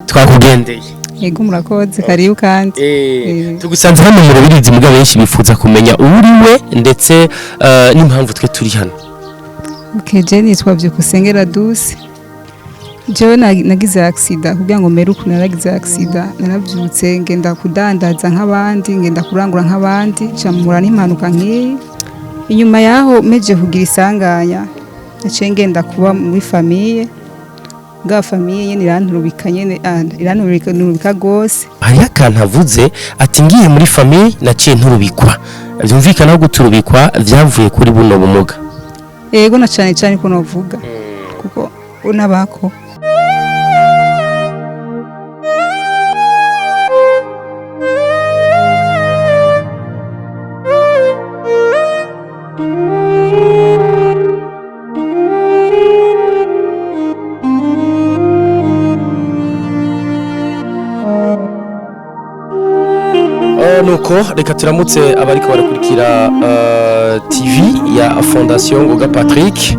twakugendeye Yego murakoze karibu kandi. tugusanze hano mu rubirizi muga benshi bifuza kumenya uriwe ndetse n'impamvu twe turi hano. Okay, je nitwa Byukusengera Dusi. Jewe nagize accident kugira ngo meruku naragize accident narabyutse ngenda kudandaza nk'abandi ngenda kurangura nk'abandi camura n'impanuka nk'iyi. Inyuma yaho meje kugira isanganya naciye ngenda kuba muri famille ga famille nyene iranturubika gose. Hari akantu avuze ati ngiye muri famille naciye nturubikwa. Byumvikana ko guturubikwa vyavuye kuri buno bumuga. Yego na cyane ko novuga kuko unabako nuko reka turamutse abariko barakurikira TV ya Fondation Ngoga Patrick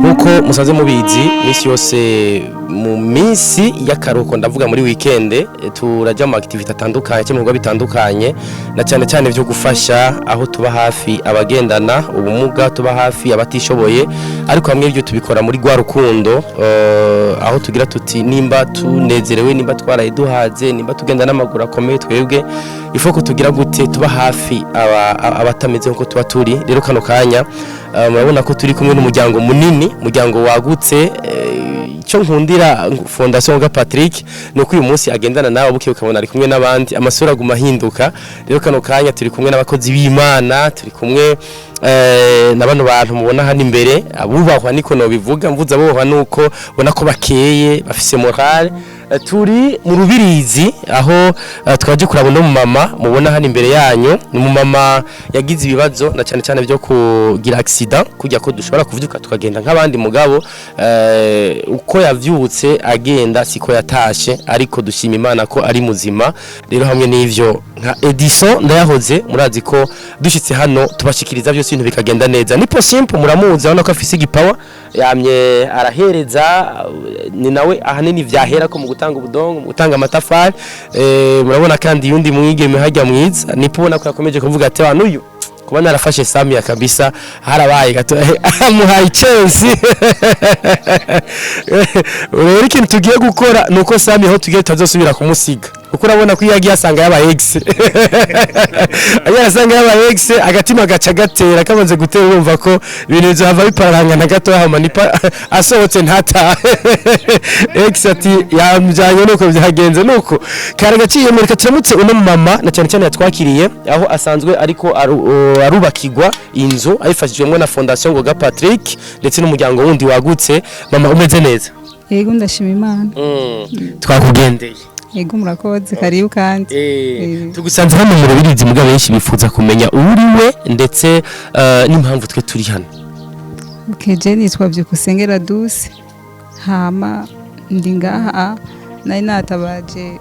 nkuko musanze mubizi misi yose mu minsi y'akaruhuko ndavuga muri weekend turajya mu activity atandukanye cyangwa bitandukanye na cyane cyane byo gufasha aho tuba hafi abagendana ubumuga tuba hafi abatishoboye ariko hamwe ibyo tubikora muri gwa rukundo aho tugira tuti nimba tunezerewe nimba twaraye duhaze nimba tugenda n'amaguru akomeye twebwe ifoko tugira gute tuba hafi abatameze nko tuba turi rero kano kanya murabona ko turi kumwe n'umuryango munini umuryango wagutse cyo nkundira Fondation Ngoga Patrick nuko uyu munsi agendana nawe buke ukabona ari kumwe n'abandi amasura aguma hinduka rero kano kanya turi kumwe n'abakozi b'Imana turi kumwe na bano bantu mubona hano imbere abubahwa niko no bivuga mvuza abubahwa nuko bona ko bakeye bafise morale turi mu rubirizi aho twaje kurabona mu mama mubona hano imbere yanyu ni mu mama yagize ibibazo na cyane cyane byo kugira accident kujya ko dushobora kuvyuka tukagenda nk'abandi mugabo uko yavyutse agenda siko yatashe ariko dushima Imana ko ari muzima rero hamwe n'ivyo nka Edison ndayahoze murazi ko dushitse hano tubashikiriza byose ibintu bikagenda neza ni simple muramuzi abona ko afise igipawa yamye arahereza ni nawe ahanini vyahera ko mu gutanga ubudongo mu gutanga amatafari murabona kandi yundi mwigeme hajya mwiza nipona ko yakomeje kuvuga ati abantu uyu kuba narafashe Samia kabisa harabaye gato amuhaye chance rero ikintu tugiye gukora nuko Samia aho tugiye tazosubira kumusiga kuko urabona ko yagiye asanga yaba ex asanga yaba ex agatima gaca gatera kabanze gutera urumva ko ibintu bizava bipararangana gato yaho manipa asohotse ntata ex ati yamjanye nuko byagenze nuko kare gaciye muri katemutse uno mama na cyane cyane yatwakiriye aho asanzwe ariko arubakirwa inzu ayifashijwemo na Fondation Ngoga Patrick ndetse n'umuryango wundi wagutse mama umeze neza. Yego ndashima Imana. Twakugendeye. Yego murakoze karibu kandi. Tugusanze hano mu rubirizi muga benshi bifuza kumenya uriwe ndetse n'impamvu twe turi hano. Okay, je nitwa Byukusengera Dusi. Hama ndi ngaha nari natabaje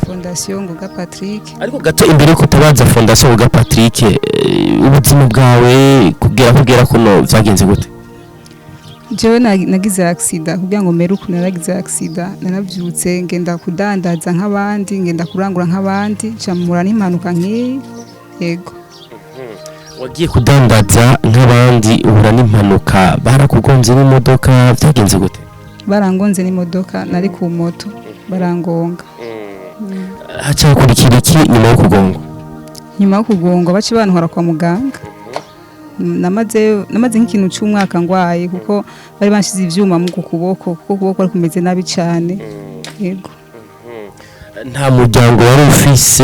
Fondation Ngoga Patrick. Ariko gato imbere ko tabaza Fondation Ngoga Patrick ubuzima bwawe kugera kuno vyagenze gute? Jewe nagize accident kugira ngo meruku naragize accident narabyutse ngenda kudandaza nk'abandi ngenda kurangura nk'abandi camura n'impanuka nk'iyi. Yego wagiye kudandaza nk'abandi uhura n'impanuka barakugonze n'imodoka vyagenze gute? Barangonze n'imodoka nari ku moto barangonga. Hacha kurikira iki nyuma yo kugongwa? Nyuma yo kugongwa baci bantwara kwa muganga. Namaze nk'ikintu cy'umwaka ngwaye kuko bari banshize ivyuma mu kuboko kuko kuboko ari kumeze nabi cyane. Yego nta muryango wari ufise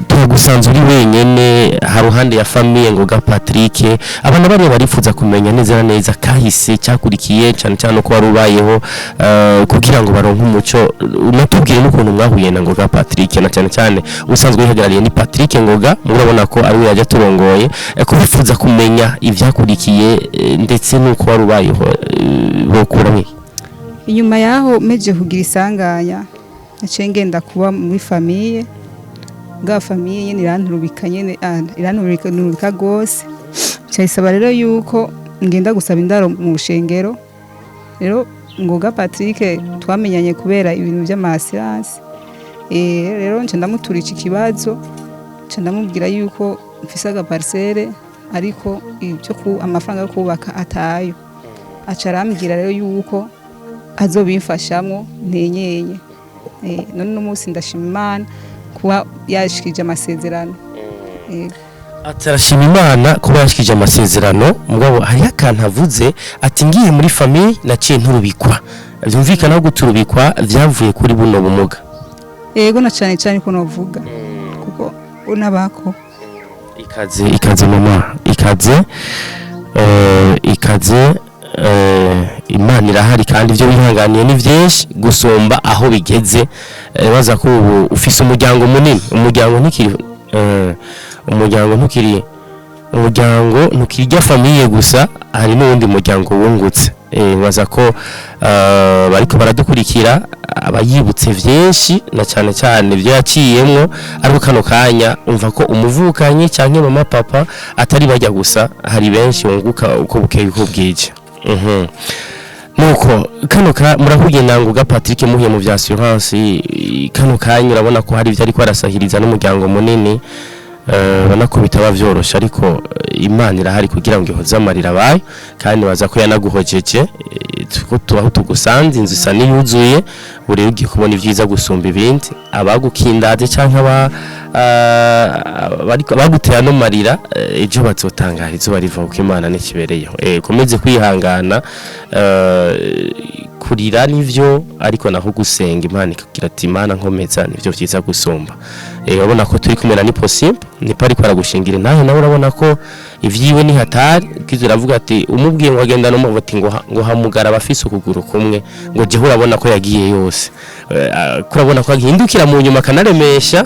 tugusanzwe uri wenyene haruhande ya famille Ngoga Patrick abana bari barifuza kumenya neza kahise cyakurikiye cyane cyane ko warubayeho kugira ngo baronke umuco unatubwire n'ukuntu mwahuye na Ngoga Patrick na cyane usanzwe yihagarariye ni Patrick Ngoga murabona ko ari we yaje turongoye kubifuza kumenya ivyakurikiye ndetse nuko warubayeho bokuramwe. Inyuma yaho meje kugira isanganya naciye ngenda kuba muri famille ga famille nyene iranturubika gose cyayisaba rero yuko ngenda gusaba indaro mu rushengero rero Ngoga Patrick twamenyanye kubera ibintu by'amasiransi rero nce ndamutura iki kibazo nce ndamubwira yuko mfise agaparcelle ariko ibyo amafaranga yo kubaka atayo aca arambwira rero yuko azobimfashamwo ntenyenye none n'umunsi ndashima Imana kuba yashikije amasezerano atarashima Imana kuba yashikije amasezerano mugabo hari akantu avuze ati ngiye muri famille naciye nturubikwa byumvikana ko guturubikwa vyavuye kuri buno bumuga yego na cyane ko novuga kuko unabako ikaze mama ikaze Imana irahari kandi ibyo wihanganiye ni byinshi gusomba aho bigeze baza ko ubu ufise umuryango munini umuryango ntukirya famille gusa hari n'undi muryango wungutse baza ko bariko baradukurikira abayibutse byinshi na cyane ibyo yaciyemwo ariko kano kanya umva ko umuvukanye cyangwa mama papa atari bajya gusa hari benshi wunguka uko bukeye uko bwije nuko kano murahuye nanguga Patrick muhiye mu bya assurance kano kanya urabona ko hari ibyo ariko arasahiriza n'umuryango munini bana ko bitaba byorosha ariko Imana irahari kugira ngo ihoze amarira bayo kandi baza ko yanaguhojeje tubaho tugusanze inzu isa niyuzuye buri ugiye kubona ibyiza gusumba ibindi abagukindaje cyangwa bagutera no marira ejo bazotangara izuba riva uko Imana nikibereyeho komeze kwihangana kurira nivyo ariko naho gusenga Imana ikagira ati Imana nkomeza nivyo byiza gusumba urabona ko turi kumera ni possible ni pari kwara gushingira nawe urabona ko ivyiwe ni hatari kizo ravuga ati umubwiye ngo agenda no mubati ngo hamugara bafise ukuguru kumwe ngo je urabona ko yagiye yose kurabona ko agihindukira mu nyuma kanaremesha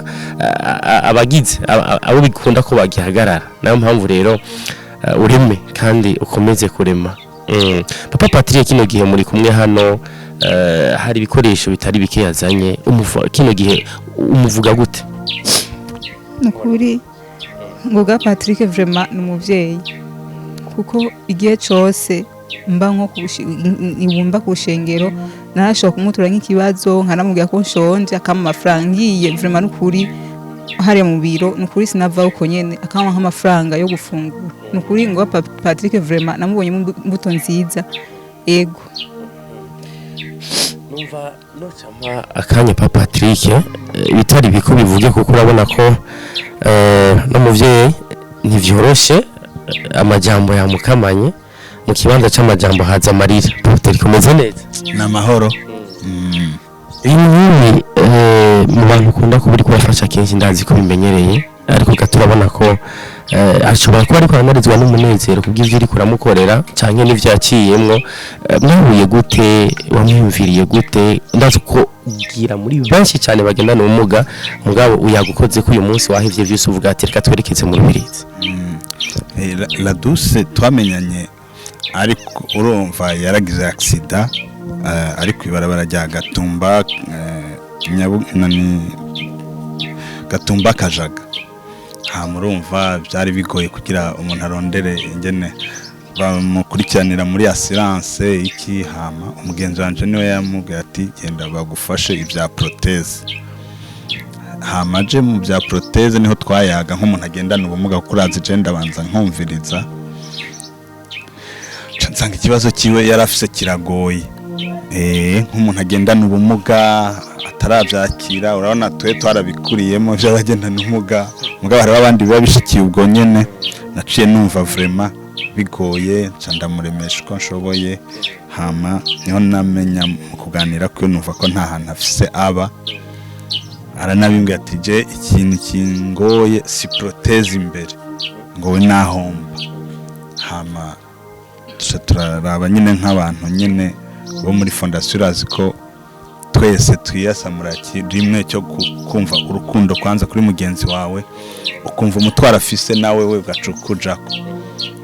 abagize abo bikunda ko bagihagarara nayo mpamvu rero ureme kandi ukomeze kurema Papa Patrick kino gihe muri kumwe hano hari ibikoresho bitari bike yazanye kino gihe umuvuga gute nukuri Ngoga Patrick vraiment numuvyeyi kuko igihe cyose mba nko ibumba ku shengero narashobora kumutura nk'ikibazo nkanamubwira ko nshonje akama amafaranga ngiye vraiment nukuri hari mu biro nukuri sinava uko nyene akama nk'amafaranga yo gufungura nukuri Ngoga Patrick vraiment namubonye mbuto nziza ego numva nocama akanya Papa Patrick bitari biko bivuge kuko urabona ko no muvyeyi ntivyoroshe amajambo yamukamanye mu kibanza c'amajambo haza amarira Patrick komeze neza namahoro Ibi mu bantu kunda kuburi kubafasha kenshi ndazi ko bimenyereye ariko gaturabona ko ashobora kuba ariko anarizwa n'umunezero kubw'ivyo iri kuramukorera canke n'ivyaciyemwo mwahuye gute wamwumviriye gute ndazi ko ugira muri benshi cyane bagendana ubumuga mugabo uyagukoze ko uyu munsi wahivye vyose uvuga ati reka twerekeze muri birizi la douce twamenyanye ariko urumva yaragize accident ariko ibarabara rya Gatumba Gatumba Kajaga murumva byari bigoye kugira umuntu arondere ingene bamukurikiranira muri assurance iki hama umugenzi wanje niwe yamubwiye ati genda bagufashe ibya proteze hamaje mu bya proteze niho twayaga nk'umuntu agendana ubumuga kuraza je ndabanza nkumviriza nsanga ikibazo kiwe yarafise kiragoye nk'umuntu agendana ubumuga atarabyakira urabona twe twarabikuriyemo by'abagendana ubumuga mugabo hari abandi biba bishikiye ubwo nyene naciye numva vraiment bigoye ndamuremesha ko nshoboye hama niho namenya mu kuganira ko numva ko nta hantu afise aba aranabimbwiye ati je ikintu kingoye si proteze imbere ngo we nahomba hama turaraba nyine nk'abantu nyine bo muri fondation urazi ko twese twiyasamura rimwe cyo kumva urukundo kwanza kuri mugenzi wawe ukumva umutwara afise nawe we gacukujako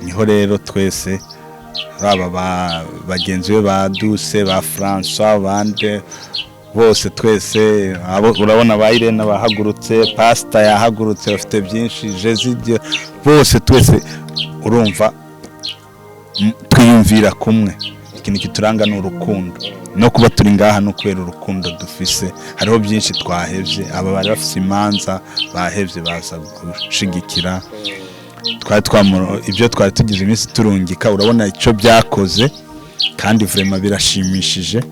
niho rero twese baba bagenzi be ba Douce ba François bande bose twese abo urabona ba Irene bahagurutse Pastor yahagurutse bafite byinshi Jezidio bose twese urumva twiyumvira kumwe ikintu kituranga ni urukundo no kuba turi ngaha no kubera urukundo dufise. Hariho byinshi twahevye, aba bari bafise imanza bahevye baza gushigikira, ibyo twari tugize iminsi turungika, urabona icyo byakoze kandi vraiment birashimishije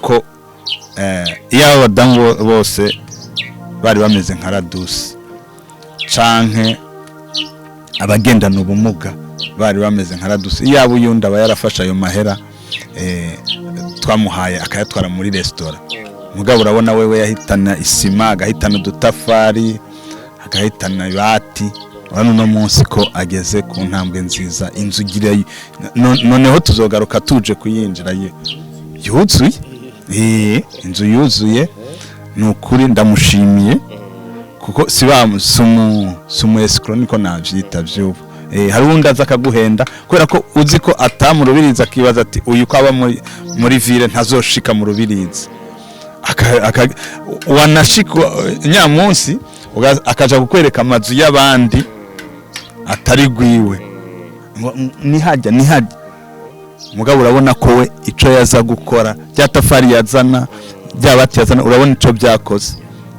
ko iyo abadamu bose bari bameze nka Radusi canke abagendana ubumuga bari bameze nka Radusi, yaba uyundi aba yarafasha ayo mahera twamuhaye akayatwara muri resitora. Mugabo urabona wewe yahitana isima, agahitana udutafari, agahitana ibati. Urabona no munsi ko ageze ku ntambwe nziza, inzu igire noneho tuzogaruka tuje kuyinjira yuzuye. Inzu yuzuye ni ukuri ndamushimiye kuko sumu escrow niko navyita vyubu. Hari undi aza akaguhenda kubera ko uzi ko atamurubiriza akibaza ati uyu ko aba muri ville ntazoshika mu rubirizi, wanashika nyamunsi akaja kukwereka amazu y'abandi atari gwiwe, nihajya mugabo urabona ko we ico yaza gukora, byatafari yazana, byabati yazana, urabona ico byakoze,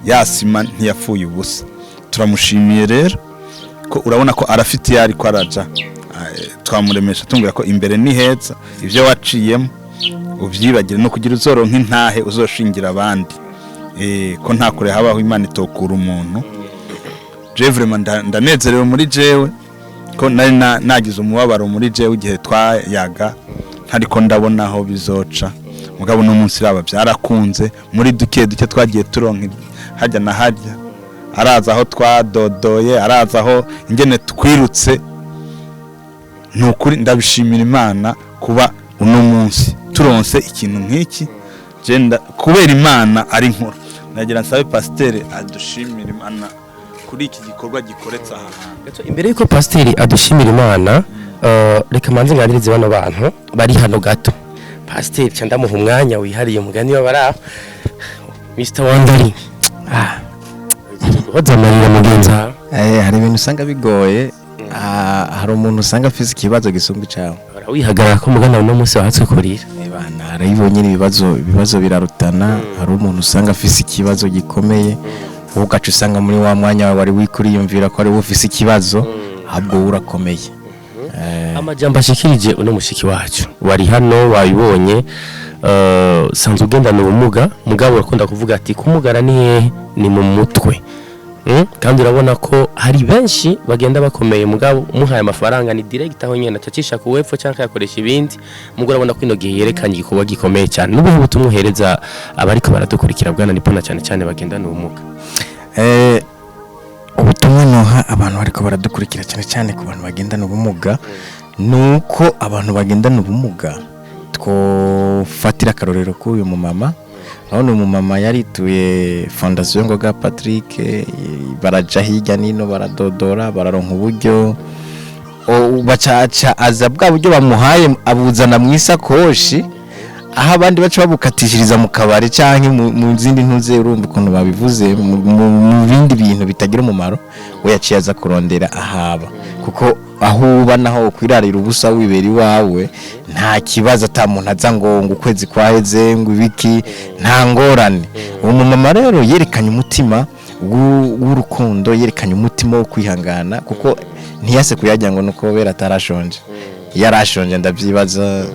yasima ntiyapfuye ubusa. Turamushimiye rero ko urabona ko arafite yari ko araja, twamuremesha tumbwira ko imbere ni heza, ivyo waciyemo uvyibagire no kugira uzoronka intahe uzoshingira abandi, ko nta kure habaho Imana itokura umuntu. Je vraiment ndanezerewe muri jewe ko nari nagize umubabaro muri jewe igihe twayaga ntariko ndabona aho bizoca, mugabo no munsi raba byarakunze muri duke twagiye turonka hajya na hajya, araza aho twadodoye, araza aho ingene twirutse. Nukuri ndabishimira Imana kuba uno munsi turonse ikintu nk'iki, genda kubera Imana ari nkuru. Nagira nsabe pasteur adushimira Imana kuri iki gikorwa gikoretsa aha. Imbere yuko pasteur adushimira Imana, reka manze nganirize bano bantu bari hano gato. Pasteur cyanda mu umwanya wihariye mugani wabaraho Mr. Wandering. Wazamarira mugenza. Hari ibintu usanga bigoye, hari umuntu usanga afise ikibazo gisumba icawe. Wihagarara ko mugana uno munsi wahatse kurira. Bana harayibonye ibibazo birarutana, hari umuntu usanga afise ikibazo gikomeye, ugaca usanga muri wa mwanya wari wikuriyumvira ko ari ufise ikibazo, ahubwo urakomeye. Amajambo ashikirije uno mushiki wacu wari hano wabibonye, sanzwe ugendana ubumuga, mugabo urakunda kuvuga ati kumugara ni mu mutwe. Kandi urabona ko hari benshi bagenda bakomeye, mugabo umuhaye amafaranga ni direct aho nyene atacisha ku wepfo cyangwa yakoresha ibindi. Mugabo urabona ko ino gihe yerekanye igikorwa gikomeye cyane. N'ubu butumuhereza abariko baradukurikira bwana nipona cyane bagendana ubumuga. Ubutumwa noha abantu bariko baradukurikira cyane ku bantu bagendana ubumuga, nuko abantu bagendana ubumuga twofatira akarorero k'uyu mumama. Urabona umumama yarituye Fondation Ngoga Patrick, baraja hirya nino baradodora, bararonka uburyo, bacaca aza bwa buryo bamuhaye abuzana mu isakoshi, aho abandi baca babukatishiriza mu kabari canke mu zindi ntuze, urumva ukuntu babivuze mu bindi bintu bitagira umumaro. We yaciye aza kurondera ahaba, kuko aho uba naho kwirarira ubusa wibera iwawe nta kibazo, ata muntu aza ngo ukwezi kwaheze ngo ibiki, nta ngorane. Uwo mumama rero yerekanye umutima w'urukundo, yerekanye umutima wo kwihangana, kuko ntiyase kuyajya ngo nuko bera atarashonje, yarashonje ndavyibaza,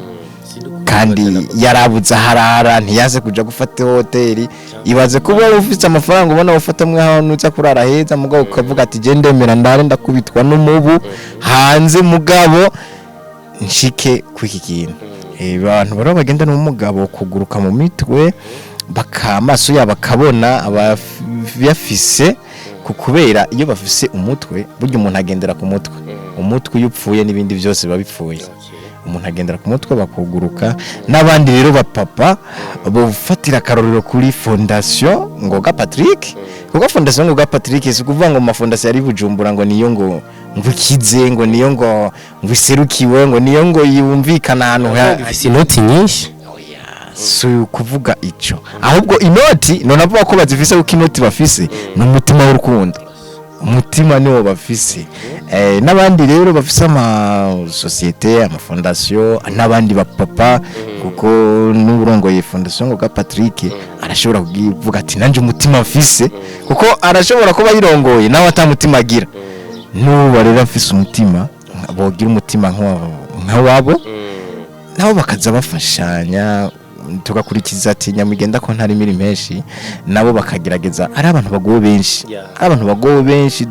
kandi yarabuze harara, ntiyaze kuja gufata hoteli. Ibaze kuba ufite amafaranga ubona ufata mwe aho nuza kurara heza, mugabo ukavuga ati je ndemera ndare ndakubitwa n'umubu hanze, mugabo nshike kwiki kintu. Abantu baro bagenda n'umugabo kuguruka mu mitwe, bakamaso yaba kabona abafise, kukubera iyo bafise umutwe, burya umuntu agendera ku mutwe. Umutwe yupfuye n'ibindi byose babipfuye. Umuntu agendera ku mutwe bakuguruka. N'abandi rero bapapa bofatira akarorero kuri Fondation Ngoga Patrick, kuko Fondation Ngoga Patrick si kuvuga ngo mafondation ari Bujumbura ngo niyo ngo ikize, ngo niyo ngo iserukiwe, ngo niyo ngo yumvikana ahantu ifise inoti nyinshi. Si kuvuga ico, ahubwo inoti none avuga ko bazifise, uko inoti bafise n'umutima w'urukundo, umutima niwo bafise. n'abandi rero bafise ama societe ama fondation n'abandi bapapa kuko n'urongoye fondation ngo Patrick arashobora kuvuga ati nanje umutima mfise kuko arashobora kuba yirongoye nawe atamutima agira n'ubu rero afise umutima bogira umutima nk'awabo nabo bakaza bafashanya tugakurikiza ati nyamugenda ko ntari miri menshi nabo bakagerageza ari abantu bagowe benshi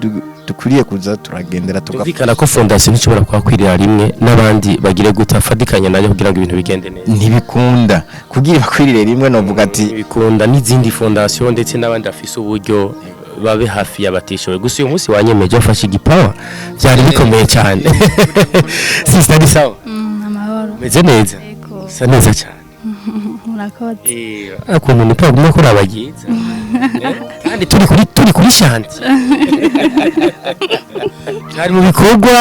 dukuriye kuza turagendera tugafika ko fondation ishobora kwakwirira rimwe n'abandi bagire gutafadikanya nayo kugira ngo ibintu bigende neza ntibikunda kugira bakwirire rimwe no vuga ati bikunda n'izindi fondation ndetse n'abandi afise uburyo babe hafi y'abatishoboye gusa uyu munsi wanyemeje afashe igipawa byari bikomeye cyane sister sawa amahoro meze neza sa neza cyane murakoze akuntu nipagumye ko rabagiza kandi turi kuri shanti hari mu bikorwa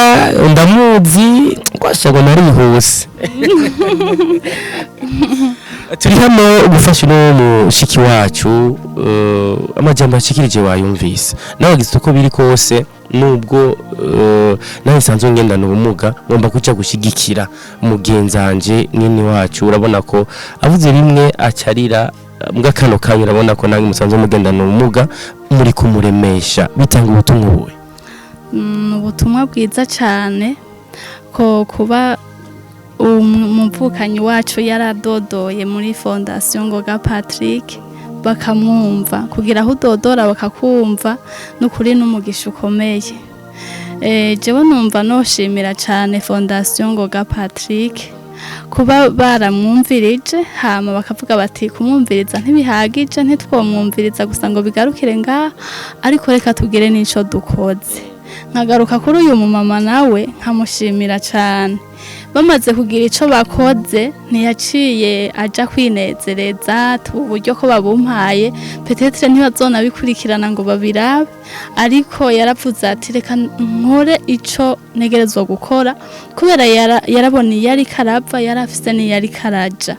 ndamuzi kwashago nari hose turi hano gufasha no mushiki wacu amajambo ashikirije wayumvise nawe gise uko biri kose nubwo nawe sanzwe ngendana ubumuga ngomba kuca gushigikira mugenzanje nini wacu urabona ko avuze rimwe acarira mbwa kano kanya urabona ko nange musanzwe mugendana ubumuga muri kumuremesha bitanga ubutumwa buwe ubutumwa bwiza cyane ko kuba umuvukanyi wacu yaradodoye muri fondation Ngoga Patrick bakamwumva kugira aho udodora bakakumva n'ukuri n'umugisha ukomeye jewe numva noshimira cyane fondation Ngoga Patrick kuba baramwumvirije hama bakavuga bati kumwumviriza ntibihagije ntitwomwumviriza gusa ngo bigarukire ngaha ariko reka tugire n'ico dukoze nkagaruka kuri uyu mumama nawe nkamushimira cyane bamaze kugira ico bakoze ntiyaciye aja kwinezereza uburyo ko babumpaye petetre ntibazona bikurikirana ngo babirabe ariko yaravuze ati reka nkore ico negerezwa gukora kubera yarabona yari karava yarafise ni yari karaja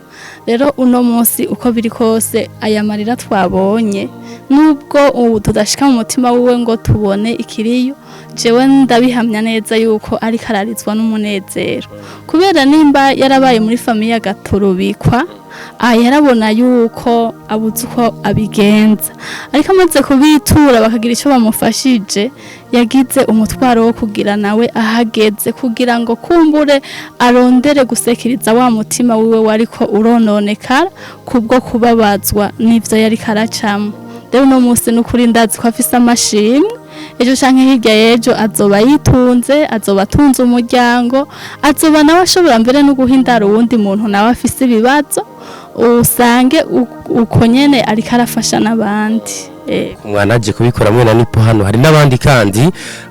rero uno munsi uko biri kose aya marira twabonye nubwo ubu tudashika mu mutima wiwe ngo tubone ikiriyo jewe ndabihamya neza yuko ari kararizwa n'umunezero kubera nimba yarabaye muri famiye gaturubikwa yarabona yuko abuze uko abigenza ariko amaze kubitura bakagira icyo bamufashije yagize umutwaro wo kugira nawe ahageze kugira ngo kumbure arondere gusekiriza wa mutima wiwe wariko urononekara kubwo kubabazwa n'ivyo yari karacamo rero no munsi n'ukuri ndazi ko afise amashimwe ejo canke hirya yejo azoba yitunze azoba atunze umuryango azoba nawe ashobora mbere no guhindara uwundi muntu nawe afise ibibazo usange uko nyene ariko arafasha n'abandi umwana aje kubikora mwe na nipo hano hari n'abandi kandi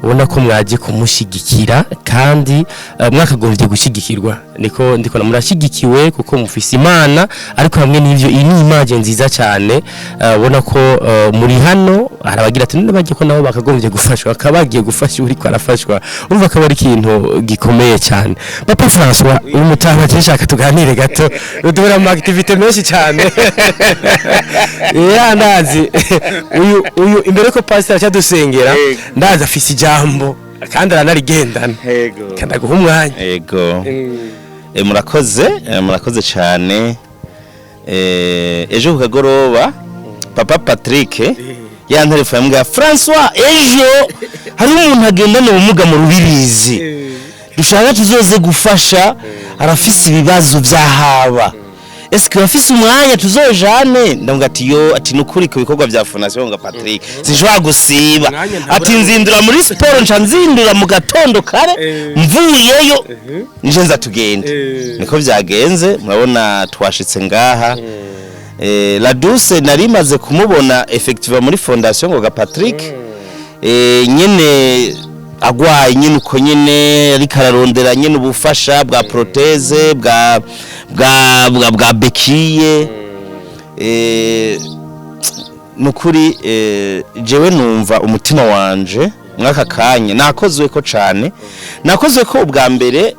ubona ko mwaje kumushigikira kandi mwakagombye gushigikirwa niko ndiko namurashigikiwe kuko mufise imana ariko hamwe n'ivyo iyi ni image nziza cyane ubona ko muri hano harabagira ati n'abagiye ko nabo bakagombye gufashwa akabagiye gufasha uri ko arafashwa urumva ko ari ikintu gikomeye cyane Papa François umutanga cyashaka tuganire gato udubura mu activity menshi cyane ndazi uyu imbere ko pastor cyadusengera ndaza afise ijambo kandi aranarigendana kandi guha umwanya yego murakoze cyane ejo kukagoroba Papa Patrick yantelefone mbwa François ejo hari umuntu agendana ubumuga mu rubirizi dushaka tuzoze gufasha arafise ibibazo byahaba eske bafise umwanya tuzojane ndavuga ati yo ati nukuri ku bikorwa bya Fondation Ngoga Patrick sijwa gusiba ati nzindura muri sport nca nzindura mu gatondo kare mvuyeyo nje nza tugende niko byagenze murabona twashitse ngaha la douce narimaze kumubona effectivement muri Fondation Ngoga Patrick nyene agwaye nyine uko nyine ari kararondera nyine ubufasha bwa proteze bwa bekiye nukuri jewe numva umutima wanje mwaka kanya nakozwe ko cyane nakozwe ko ubwa mbere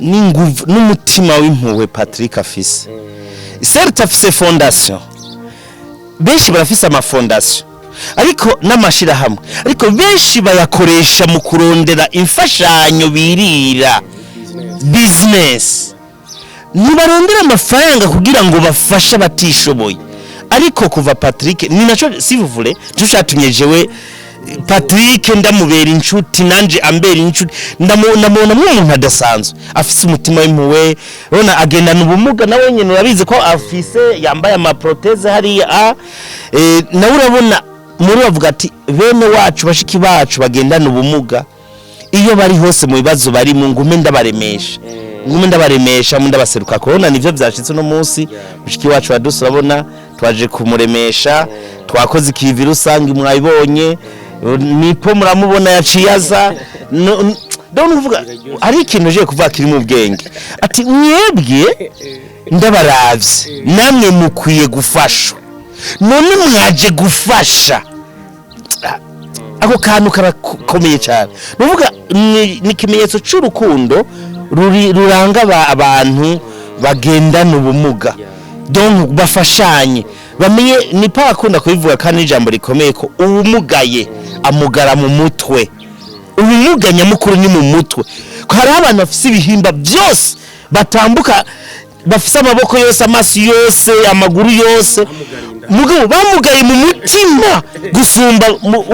n'inguvu n'umutima w'impuhwe Patrick afise certes afise fondation benshi barafise ama fondation ariko n'amashirahamwe ariko benshi bayakoresha mu kurondera imfashanyo birira business ntibarondera amafaranga kugira ngo bafashe batishoboye ariko kuva Patrick ni naco sivuvule tushatumye jewe Patrick ndamubera inshuti nanje ambera inshuti ndamubona umuntu adasanzwe afise umutima w'impuwe urona agendana ubumuga nawe nyene urabizi ko afise yambaye ama proteze hariya nawe urabona muri bavuga ati bene wacu bashiki bacu bagendana ubumuga iyo bari hose mu bibazo bari mu ngume ndabaremesha mu ndabaseruka korona nivyo vyashitse no munsi bashiki wacu badusabona twaje kumuremesha twakoze ikivi rusangi mwayibonye nipo muramubona yaciyaza don't uvuga ari ikintu je kuvuga kiri mu bwenge ati mwebwe ndabaravye namwe mukwiye gufashwa none mwaje gufasha ako kantu karakomeye cyane nuvuga ni kimenyetso cy'urukundo ruranga abantu bagendana ubumuga donc bafashanye bamenye ni pa akunda kubivuga kandi ijambo rikomeye ko ubumugaye amugara mu mutwe ubumuganya mukuru ni mu mutwe hari abantu bafise ibihimba byose batambuka bafise amaboko yose amaso yose amaguru yose mugabo bamugaye mu mutima gusumba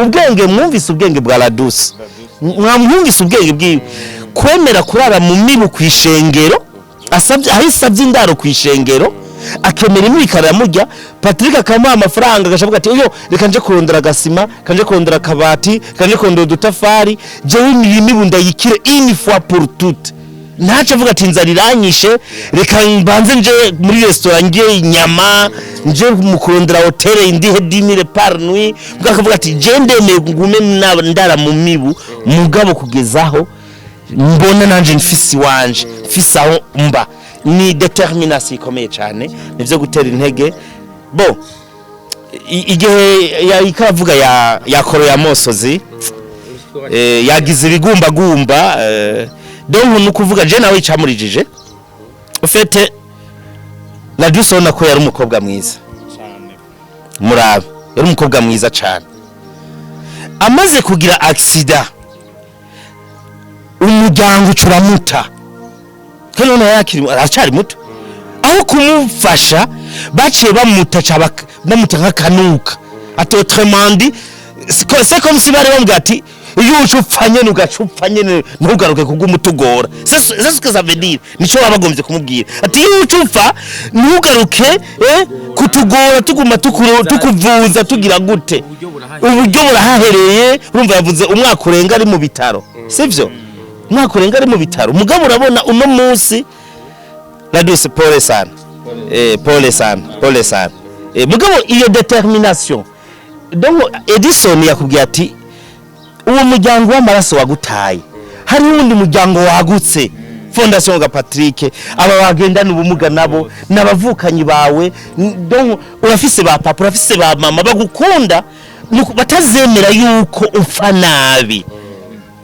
ubwenge mwumvise ubwenge bwa Laduce mwamwumvise ubwenge bwiwe kwemera kurara mu mibu kwishengero asabye ahisabye indaro kwishengero akemera imikara yamujya Patrick akamuha amafaranga agashavuga ati uyo reka nje kurondera gasima kanje kurondera kabati kanje kurondera dutafari jewe imibu ndayikire une fois pour toutes ntaje avuga ati nzariranyishe reka mbanze nje muri restaurant ngiye inyama nje mu kurondera hotel indihe 10000 par nuit bwakavuga ati je ndemeye ngume ndara mu mibu mugabo kugezaho mbona nanje mfisi wanje mfisaho mba ni determination ikomeye cyane nivyo gutera intege bo igihe yakaravuga ya koro ya Mosozi yagize ibigumbagumba donc nukuvuga je nawe icamurijije ufete Laduce ona ko yari umukobwa mwiza cyane murabe yari umukobwa mwiza cyane amaze kugira accident umuryango ucuramuta kandi none yakiri aracari muto aho kumufasha baciye bamuta nkakanuka ati autrement dit c'est comme si bari bambwira ati iyo ucupfanye n'ugacupfanye ntugaruke kugumutugora c'est ce que ça veut dire nico babagombye kumubwira ati iyo ucupfa ntugaruke kutugora tuguma tukuvuza tugira gute uburyo burahahereye urumva yavuze umwaka urenga ari mu bitaro sivyo umwaka urenga ari mu bitaro mugabo urabona uno munsi Laduce pole sana pole sana mugabo iyo determination donc Edison yakubwiye ati uwo muryango w'amaraso wagutaye hari undi muryango wagutse Fondation ga Patrick aba bagendana ubumuga nabo nabavukanyi bawe donc urafise ba papa urafise ba mama bagukunda batazemera yuko upfa nabi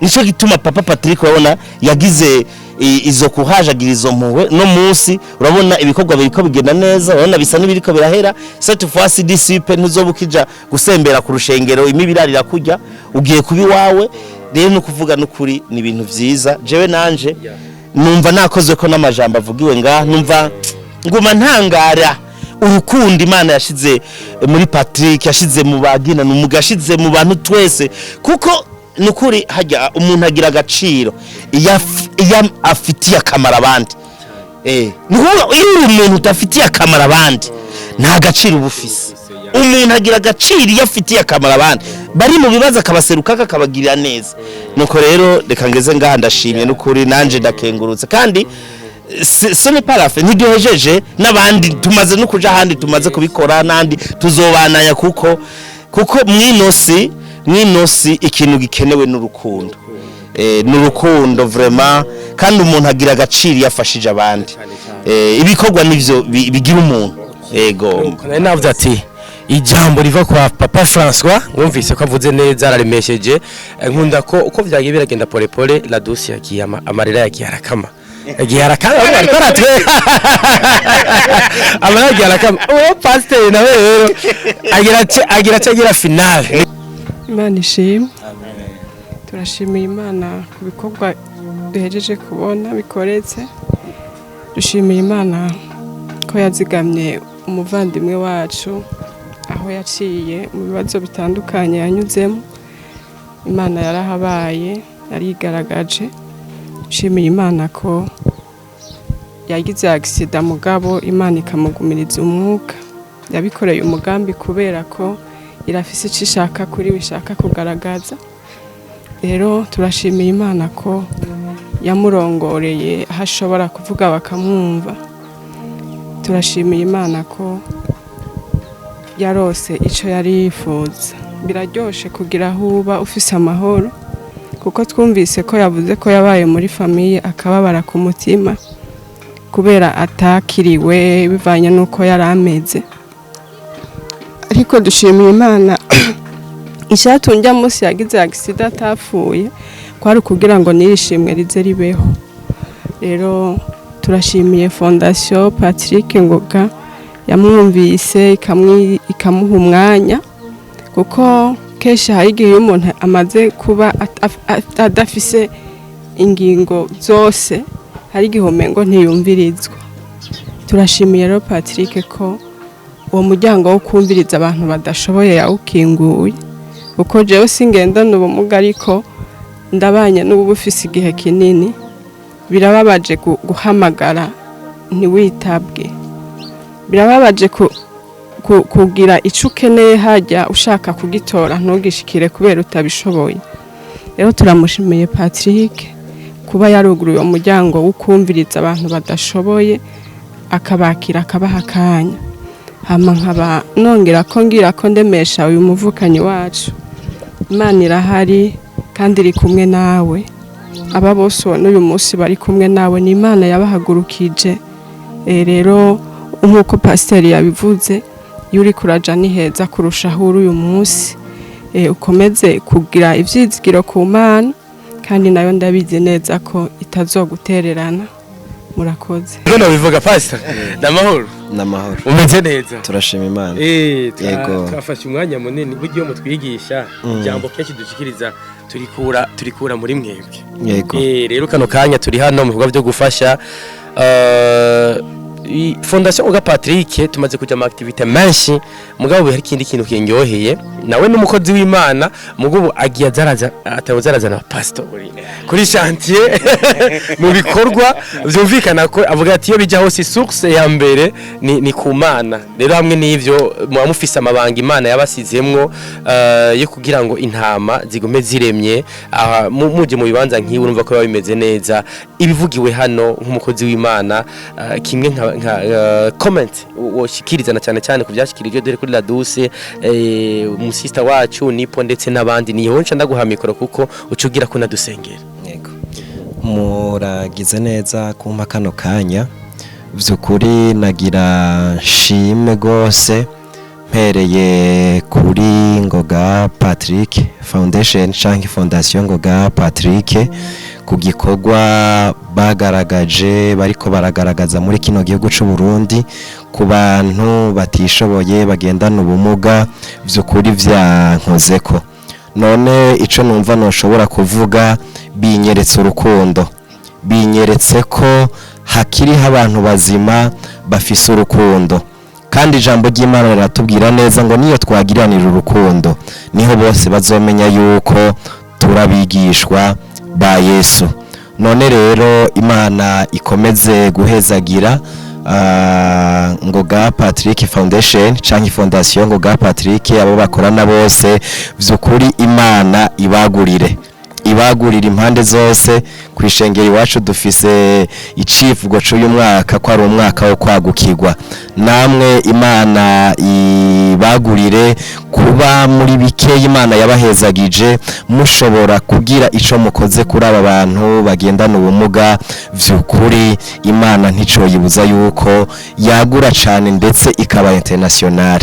nico gituma papa Patrick urabona yagize izo kuhajagira izo mpuwe no munsi urabona ibikorwa biriko bigenda neza urabona bisa n'ibiriko birahera cette fois disipe ntuzobukija gusembera ku rushengero imibirarira kujya ugiye kubi wawe rero no kuvuga n'ukuri ni ibintu vyiza jewe nanje numva nakozwe ko n'amajambo avugiwe nga numva nguma ntangara urukundo Imana yashize muri Patrick yashize mu bagina n'umugashize mu bantu twese kuko nukuri hajya umuntu agira agaciro iya afitiye akamara abandi nuko iyo umuntu utafitiye akamara abandi nta gaciro ubufise umuntu agira agaciro iyo afitiye akamara abandi bari mu bibazo akabaseruka akabagirira neza nuko rero reka ngeze ngaha ndashimye nukuri nanje ndakengurutse kandi ce n'est pas la fin ntiduhejeje n'abandi tumaze no kuja handi tumaze kubikora nandi tuzobananya kuko mwinosi ikintu gikenewe n'urukundo n'urukundo vraiment kandi umuntu agira agaciro yafashije abandi ibikorwa nivyo bigira umuntu yego kandi navuze ati ijambo riva kwa papa François wumvise ko avuze neza araremesheje nkunda ko uko vyagiye biragenda pole Laduce yagiye amarira yagiye arakama igihe arakama ariko aratwe amaragiye arakama uwo pasiteri nawe rero agira finale. Imana ishimwe. Turashimiye Imana ku bikorwa duhejeje kubona bikoretse. Dushimiye Imana ko yazigamye umuvandimwe wacu aho yaciye mu bibazo bitandukanye yanyuzemo. Imana yarahabaye yarigaragaje. Dushimiye Imana ko yagize accident mugabo Imana ikamugumiriza umwuka. Yabikoreye umugambi kubera ko irafise icyo ishaka kuri bishaka kugaragaza. Rero turashimiye Imana ko yamurongoreye aho ashobora kuvuga bakamwumva. Turashimiye Imana ko yarose icyo yari yifuza. Biraryoshe kugira aho uba ufise amahoro kuko twumvise ko yavuze ko yabaye muri famiye akababara ku mutima kubera atakiriwe bivanye n'uko yari ameze. Ariko dushimiye Imana icyatunjya munsi yagize accident atapfuye kwari kugira ngo nirishimwe rize ribeho. Rero turashimiye Fondation Patrick Ngoga yamwumvise ikamuha umwanya kuko kenshi hari igihe umuntu amaze kuba adafise ingingo zose hari igihe umengo ntiyumvirizwa. Turashimiye rero Patrick ko uwo muryango wo kumviriza abantu badashoboye yawukinguye kuko jewe singendana ubumuga ariko ndabanye n'ubufise igihe kinini birababaje guhamagara ntiwitabwe. Birababaje kugira icyo ukeneye hajya ushaka kugitora ntugishikire kubera utabishoboye. Rero turamushimiye Patrick kuba yaruguruye umuryango wo kumviriza abantu badashoboye akabakira akabaha akanya. Hama nkaba nongera ko ngira ko ndemesha uyu muvukanyi wacu Imana irahari kandi iri kumwe nawe. Aba bose n'uyu munsi bari kumwe nawe ni Imana yabahagurukije. Rero nk'uko pasiteri yabivuze yuri kuraja ni heza kurushaho uyu munsi. Ukomeze kugira ivyizigiro ku Mana kandi nayo ndabizi neza ko itazogutererana. Murakoze. None bivuga pastor namahoro umeze neza turashima Imana. Twafashe umwanya munini buryo mutwigisha ijambo kenshi dushikiriza turikura muri mwebwe. Yego. Rero kano kanya turi hano mu bikorwa byo gufasha Fondation Ngoga Patrick tumaze kuja mu activité menshi mugabo hari ikindi kintu kinyoheye nawe n'umukozi w'Imana mugabo agiye atazarazana pastor kuri chantier mu bikorwa byumvikana ko avuga ati iyo bija hose source ya mbere ni ku Mana. Rero hamwe n'ivyo mufise amabanga Imana yabasizemwo yo kugira ngo intama zigume ziremye muje mu bibanza nk'iwe urumva ko bimeze neza. Ibivugiwe hano nk'umukozi w'Imana kimwe nka comment woshyikirizana cyane ku byashyikirijwe dore kuri La Douce umusista wacu nipo ndetse n'abandi niyo nca ndaguha mikoro kuko ucugira ko nadusengera. Yego. Muragize neza kumpa kano kanya byukuri nagira nshime gose mpereye kuri Ngoga Patrick Foundation canke Fondation Ngoga Patrick ku gikorwa bagaragaje bariko baragaragaza muri kino gihugu c'u Burundi ku bantu batishoboye bagendana ubumuga byukuri vyankozeko. None ico numva noshobora kuvuga binyeretse urukundo, binyeretse ko hakiriho abantu bazima bafise urukundo kandi ijambo ry'Imana riratubwira neza ngo niyo twagiranira urukundo niho bose bazomenya yuko turabigishwa ba Yesu. None rero Imana ikomeze guhezagira Ngoga Patrick Foundation canke Fondation Ngoga Patrick abo bakorana bose vyukuri Imana ibagurira impande zose. Kwishengera iwacu dufise icivugo cy'uyu mwaka ko ari umwaka wo kwagukirwa. Namwe Imana ibagurire kuba muri bike Imana yabahezagije mushobora kugira ico mukoze kuri aba bantu bagendana ubumuga. Vyukuri Imana nticoyibuza yuko yagura cyane ndetse ikaba international.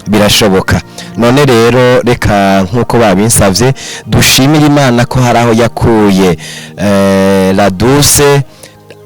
Birashoboka. None rero reka nkuko babinsavye dushimira Imana ko haraho yakuye La Douce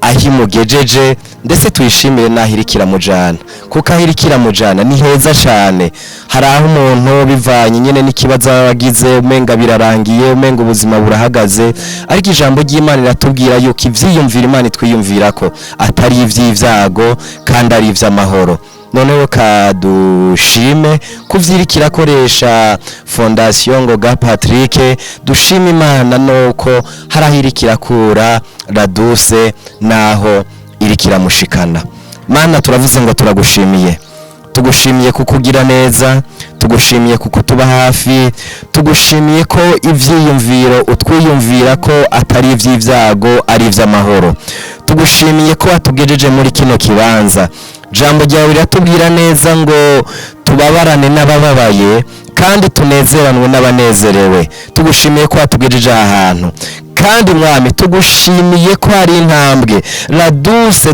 aho imugejeje ndetse tuyishimire n'aho iri kiramujana, kuko aho iri kiramujana ni heza cyane. Hari aho umuntu bivanye nyine n'ikibazo aba agize umenga birarangiye, umenga ubuzima burahagaze, ariko ijambo ry'Imana riratubwira yuko ivyiyumvira Imana itwiyumvira ko atari ivy'ivyago kandi ari ivy'amahoro. Noneho kadushime kuvyirikira koresha Fondation Ngoga Patrick, dushime Imana nuko harahiri kirakura Laduse naho iri kiramushikana. Mana turavuze ngo turagushimiye, tugushimiye kukugira neza, tugushimiye kukutuba hafi, tugushimiye ko ivyiyumviro utwiyumvira ko atari ivy'ivyago ari ivy'amahoro. Tugushimiye ko watugejeje muri kino kibanza. Jambo ryawe riratubwira neza ngo tubabarane n'abababaye kandi tunezeranwe n'abanezerewe. Tugushimiye ko watugejeje aha hantu, kandi mwami tugushimiye ko hari intambwe Laduse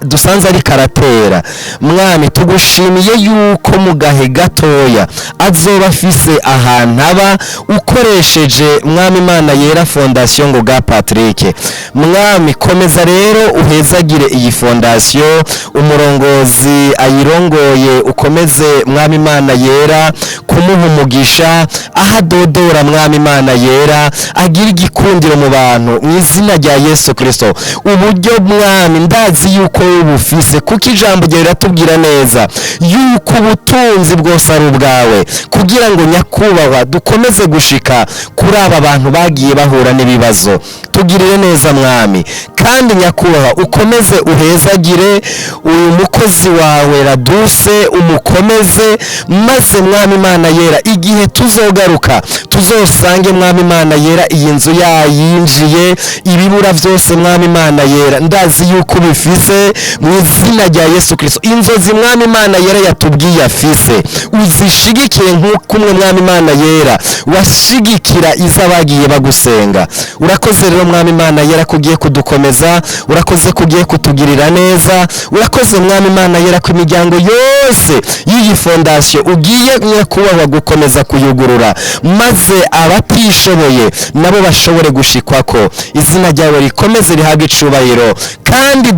dusanze ari karatera. Mwami tugushimiye yuko mu gahe gatoya azoba afise ahantu aba ukoresheje mwami Imana yera Fondation Ngoga Patrick. Mwami komeza rero uhezagire iyi fondation, umurongozi ayirongoye ukomeze mwami Imana yera kumuha umugisha, ahadodora mwami Imana yera agira igikundiro mu bantu mu izina rya Yesu Kristo. Uburyo mwami ndazi yuko ubufise, kuko ijambo ryawe riratubwira neza yuko ubutunzi bwose ari ubwawe, kugira ngo nyakubahwa dukomeze gushika kuri aba bantu bagiye bahura n'ibibazo. Tugirire neza mwami, kandi nyakubahwa ukomeze uhezagire uyu mukozi wawe Laduse, umukomeze, maze mwami Imana yera igihe tuzogaruka tuzosange mwami Imana yera iyi nzu yayinjiye, ibibura byose mwami Imana yera ndazi yuko bifise mu izina rya Yesu Kristo. Inzozi mwami Imana yera yatubwiye afise uzishigikire nk'uko umwe mwami Imana yera washigikira izabagiye bagusenga. Urakoze rero mwami Imana yera kugiye kudukomeza, urakoze kugiye kutugirira neza, urakoze mwami Imana yera ku imiryango yose y'iyi fondation ugiye nyakubahwa gukomeza kuyugurura, maze abatishoboye nabo bashobore gushikwako. Izina ryawe rikomeze rihabwe icubahiro, kandi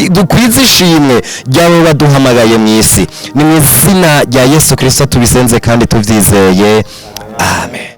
dukwize ishimwe ryawe baduhamagaye mu isi. Ni mu izina rya Yesu Kristo tubisenze kandi tuvyizeye, amen.